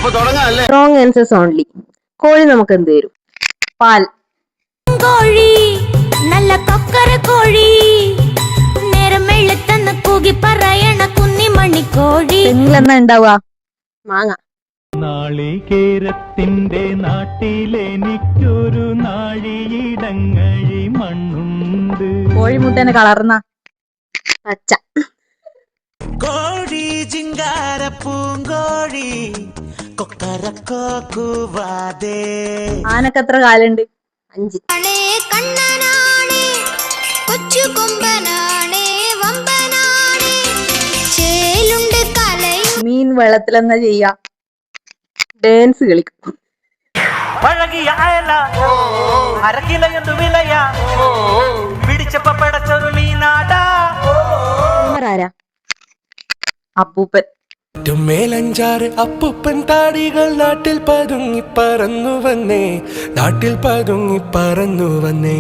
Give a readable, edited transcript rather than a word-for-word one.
Wrong answers only. കോഴി നമുക്ക് എന്ത് തരും? പാൽ. കോഴി നല്ല കൊക്കര കോഴി, നേരം വെളുത്തെന്ന് കൂകി പറയണ കുന്നിമണി കോഴി. തെങ്ങിലെന്നാ ഉണ്ടാവുക? മാങ്ങ. നാളികേരത്തിന്റെ നാട്ടിലെനിക്കൊരു നാഴിയിടങ്ങഴി മണ്ണുണ്ട്. കോഴിമുട്ടേനെ കളർന്ന പച്ച. കോഴി ചിങ്കാര പൂങ്കോഴി കൊക്കരക്കോ കൂവാതെ. ആനക്ക് എത്ര കാലുണ്ട്? 5. കണ്ണനാണേ കൊച്ചു കൊമ്പനാണേ വമ്പനാണേ ചേലുണ്ട് കലയും. മീൻ വെള്ളത്തിലെന്നാ ചെയ്യാ? ഡാൻസ് കളിക്കും. പഴകിയ അയല അരക്കില എന്തു വിലയ പിടിച്ചപ്പ പടച്ചൊരു മീനാടാ. ആരാ? അപ്പൂപ്പൻ. മേലഞ്ചാറ് അപ്പൂപ്പൻ താടികൾ നാട്ടിൽ പതുങ്ങി പറന്നു വന്നേ, നാട്ടിൽ പതുങ്ങി പറന്നു വന്നേ.